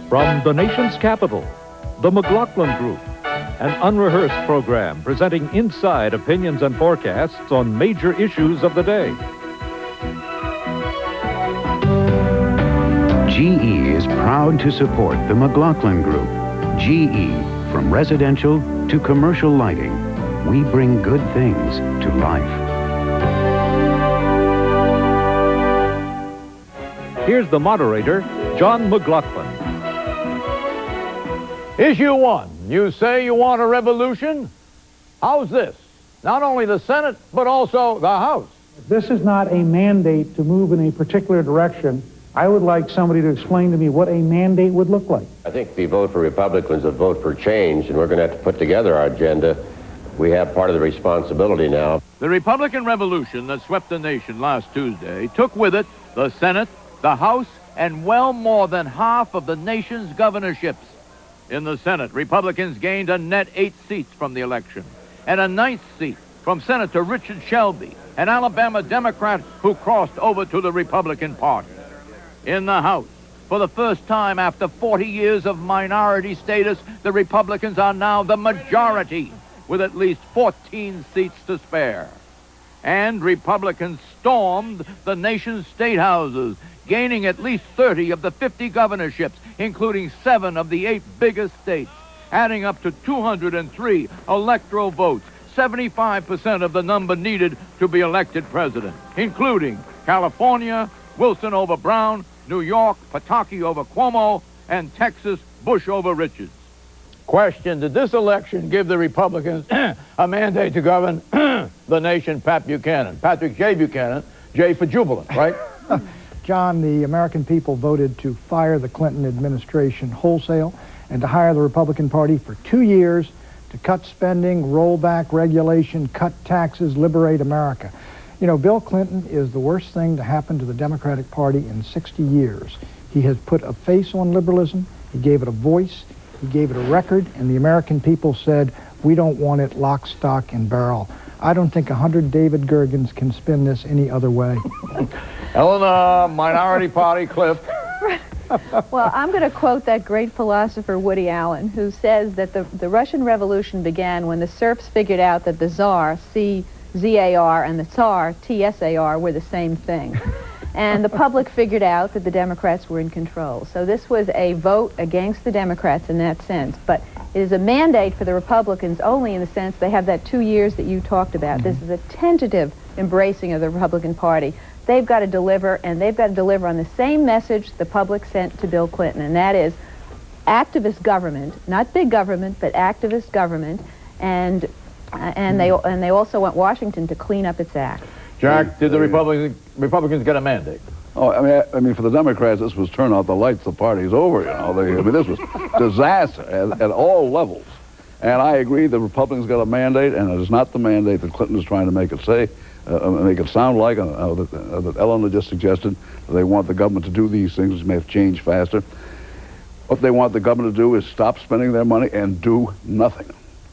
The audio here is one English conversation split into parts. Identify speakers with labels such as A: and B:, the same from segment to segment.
A: From the nation's capital, the McLaughlin Group, an unrehearsed program presenting inside opinions and forecasts on major issues of the day.
B: GE is proud to support the McLaughlin Group. GE, from residential to commercial lighting, we bring good things to life.
A: Here's the moderator, John McLaughlin.
C: Issue 1. You say you want a revolution? How's this? Not only the Senate, but also the House.
D: This is not a mandate to move in a particular direction. I would like somebody to explain to me what a mandate would look like.
E: I think the vote for Republicans is a vote for change, and we're going to have to put together our agenda. We have part of the responsibility now.
C: The Republican revolution that swept the nation last Tuesday took with it the Senate, the House, and well more than half of the nation's governorships. In the Senate, Republicans gained a net 8 seats from the election, and a 9th seat from Senator Richard Shelby, an Alabama Democrat who crossed over to the Republican Party. In the House, for the first time after 40 years of minority status, the Republicans are now the majority, with at least 14 seats to spare. And Republicans stormed the nation's state houses, gaining at least 30 of the 50 governorships, including 7 of the 8 biggest states, adding up to 203 electoral votes, 75% of the number needed to be elected president, including California, Wilson over Brown, New York, Pataki over Cuomo, and Texas, Bush over Richards. Question, did this election give the Republicans a mandate to govern the nation? Patrick J. Buchanan, J for jubilant, right?
F: John, the American people voted to fire the Clinton administration wholesale and to hire the Republican Party for 2 years to cut spending, roll back regulation, cut taxes, liberate America. You know, Bill Clinton is the worst thing to happen to the Democratic Party in 60 years. He has put a face on liberalism, he gave it a voice, he gave it a record, and the American people said, we don't want it lock, stock, and barrel. I don't think 100 David Gergens can spin this any other way.
C: Eleanor, Minority Party, Cliff.
G: Well, I'm going to quote that great philosopher Woody Allen, who says that the Russian Revolution began when the serfs figured out that the Tsar, C-Z-A-R, and the Tsar, T-S-A-R, were the same thing. And the public figured out that the Democrats were in control. So this was a vote against the Democrats in that sense. But it is a mandate for the Republicans only in the sense they have that 2 years that you talked about. This is a tentative embracing of the Republican Party. They've got to deliver, and they've got to deliver on the same message the public sent to Bill Clinton, and that is activist government, not big government, but activist government, and they also want Washington to clean up its act.
C: Jack, did the Republicans get a mandate?
H: Oh, I mean, for the Democrats, this was turn out the lights, the party's over, you know. I mean, this was disaster at all levels. And I agree the Republicans got a mandate, and it is not the mandate that Clinton is trying to make it say, make it sound like, that Eleanor just suggested. They want the government to do these things, which may have changed faster. What they want the government to do is stop spending their money and do nothing.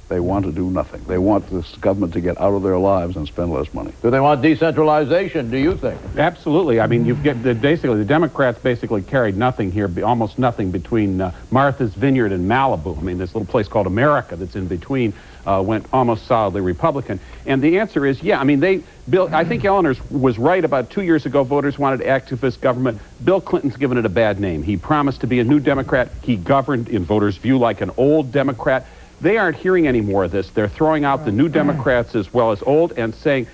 H: They want to do nothing. They want this government to get out of their lives and spend less money.
C: Do they want decentralization, do you think?
I: Absolutely. I mean, basically, the Democrats basically carried nothing here, almost nothing between Martha's Vineyard and Malibu. I mean, this little place called America that's in between went almost solidly Republican. And the answer is, yeah, I mean, I think Eleanor was right about 2 years ago. Voters wanted activist government. Bill Clinton's given it a bad name. He promised to be a new Democrat. He governed, in voters' view, like an old Democrat. They aren't hearing any more of this. They're throwing out the new Democrats as well as old and saying,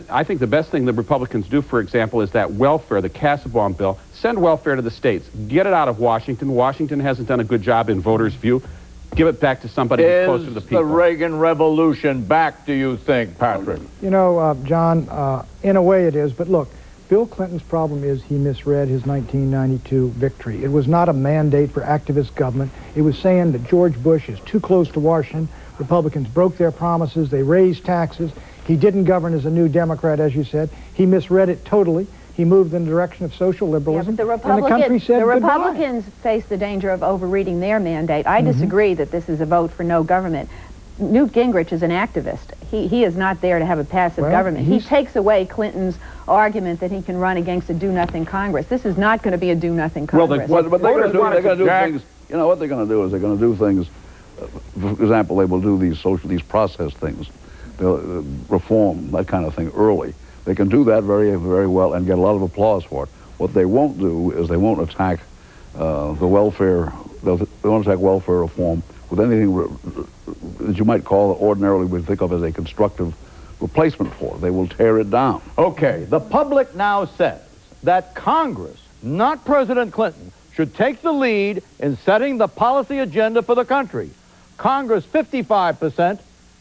I: I think the best thing the Republicans do, for example, is that welfare, the Kassebaum bill, send welfare to the states. Get it out of Washington. Washington hasn't done a good job in voters' view. Give it back to somebody who's closer to the people.
C: Is the Reagan Revolution back, do you think, Patrick?
F: You know, John, in a way it is, but look, Bill Clinton's problem is he misread his 1992 victory. It was not a mandate for activist government. It was saying that George Bush is too close to Washington. Republicans broke their promises. They raised taxes. He didn't govern as a new Democrat, as you said. He misread it totally. He moved in the direction of social liberalism,
G: yeah,
F: and the country said
G: the
F: goodbye.
G: Republicans face the danger of overreading their mandate. I disagree that this is a vote for no government. Newt Gingrich is an activist. He is not there to have a passive government. He takes away Clinton's argument that he can run against a do-nothing Congress. This is not going to be a do-nothing Congress.
H: Well, but they're going to do things. You know what they're going to do is they're going to do things. For example, they will do these process things, reform, that kind of thing early. They can do that very, very well and get a lot of applause for it. What they won't do is they won't attack the welfare. They won't attack welfare reform with anything that you might call ordinarily we think of as a constructive replacement for it. They will tear it down.
C: Okay, the public now says that Congress, not President Clinton, should take the lead in setting the policy agenda for the country. Congress 55%,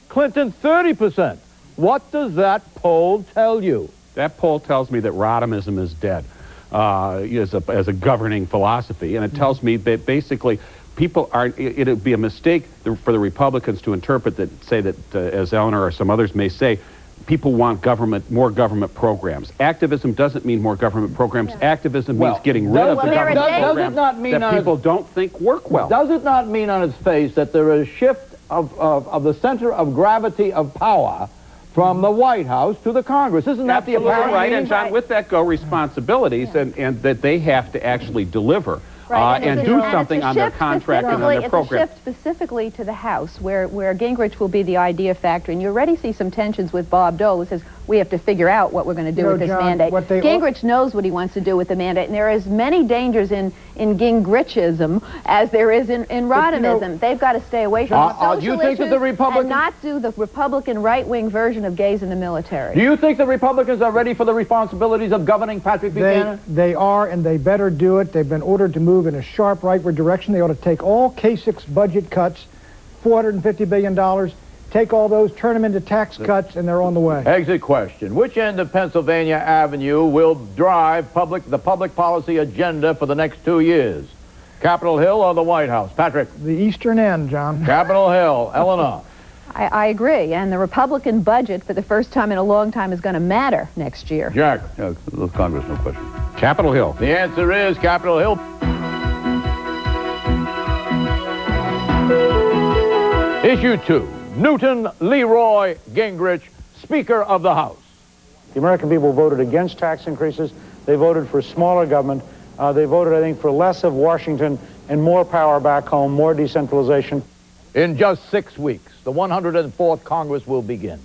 C: Clinton 30%. What does that poll tell you?
I: That poll tells me that Rodhamism is dead as a governing philosophy, and it tells me that basically people aren't. It would be a mistake for the Republicans to interpret that, say that, as Eleanor or some others may say, people want more government programs. Activism doesn't mean more government programs. Yeah. Activism means getting rid of the government programs that people don't think work well.
C: Does it not mean on its face that there is a shift of the center of gravity of power from the White House to the Congress? Isn't that the apparent
I: right? And John, with that go responsibilities, and that they have to actually deliver. And do something on their contract and on their program.
G: It's a shift specifically to the House, where Gingrich will be the idea factory. And you already see some tensions with Bob Dole, who says, we have to figure out what we're going to do with this mandate. Gingrich knows what he wants to do with the mandate, and there are as many dangers in Gingrichism as there is in Rodhamism. They've got to stay away from social
C: you think that the Republicans
G: and not do the Republican right-wing version of gays in the military.
C: Do you think the Republicans are ready for the responsibilities of governing Patrick Buchanan?
F: They are, and they better do it. They've been ordered to move in a sharp rightward direction. They ought to take all K6 budget cuts, $450 billion, take all those, turn them into tax cuts, and they're on the way.
C: Exit question. Which end of Pennsylvania Avenue will drive the public policy agenda for the next 2 years? Capitol Hill or the White House? Patrick?
F: The eastern end, John.
C: Capitol Hill. Eleanor?
G: I agree, and the Republican budget, for the first time in a long time, is going to matter next year.
C: Jack?
H: Yeah, the Congress, no question.
I: Capitol Hill.
C: The answer is Capitol Hill. Issue 2. Newton Leroy Gingrich, Speaker of the House.
D: The American people voted against tax increases. They voted for smaller government. They voted, I think, for less of Washington and more power back home, more decentralization.
C: In just 6 weeks, the 104th Congress will begin.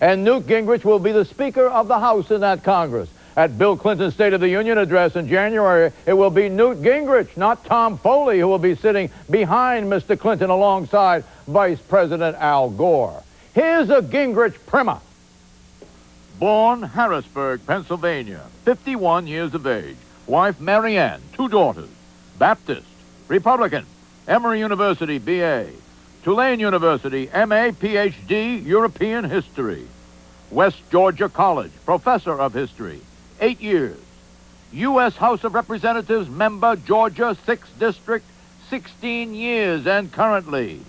C: And Newt Gingrich will be the Speaker of the House in that Congress. At Bill Clinton's State of the Union address in January, it will be Newt Gingrich, not Tom Foley, who will be sitting behind Mr. Clinton alongside Vice President Al Gore. Here's a Gingrich primer. Born Harrisburg, Pennsylvania, 51 years of age. Wife Mary Ann, 2 daughters. Baptist, Republican, Emory University, B.A. Tulane University, M.A., Ph.D., European History. West Georgia College, Professor of History, 8 years. U.S. House of Representatives member, Georgia, 6th District, 16 years, and currently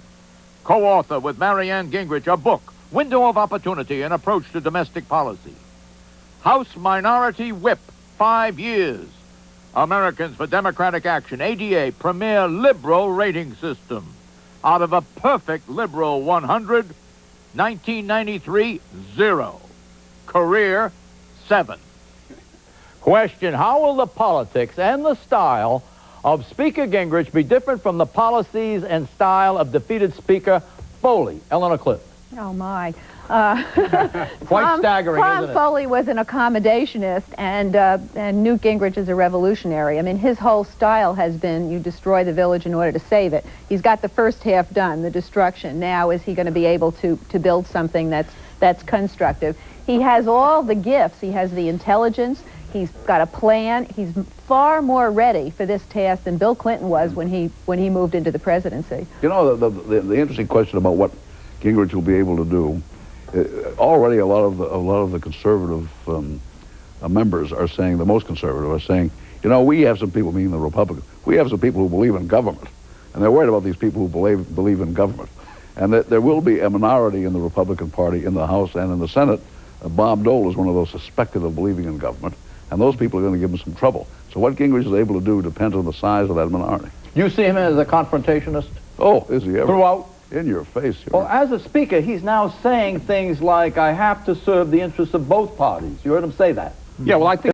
C: co-author with Marianne Gingrich a book, Window of Opportunity, An Approach to Domestic Policy. House Minority Whip, 5 years. Americans for Democratic Action, ADA, premier liberal rating system. Out of a perfect liberal 100, 1993, 0. Career, 7. Question, how will the politics and the style of Speaker Gingrich be different from the policies and style of defeated Speaker Foley? Eleanor Cliff.
G: Oh, my.
C: Quite staggering, isn't it?
G: Tom Foley was an accommodationist, and Newt Gingrich is a revolutionary. I mean, his whole style has been, you destroy the village in order to save it. He's got the first half done, the destruction. Now is he going to be able to build something that's constructive? He has all the gifts. He has the intelligence. He's got a plan. He's far more ready for this task than Bill Clinton was when he moved into the presidency.
H: You know, the interesting question about what Gingrich will be able to do, already a lot of the conservative members are saying, the most conservative are saying, you know, we have some people, meaning the Republicans, we have some people who believe in government, and they're worried about these people who believe in government, and that there will be a minority in the Republican Party in the House and in the Senate. Bob Dole is one of those suspected of believing in government, and those people are going to give him some trouble. So what Gingrich is able to do depends on the size of that minority.
C: You see him as a confrontationist?
H: Oh, is he ever?
C: Throughout?
H: In your face.
J: Well, as a speaker, he's now saying things like, I have to serve the interests of both parties. You heard him say that.
I: Yeah, well, I think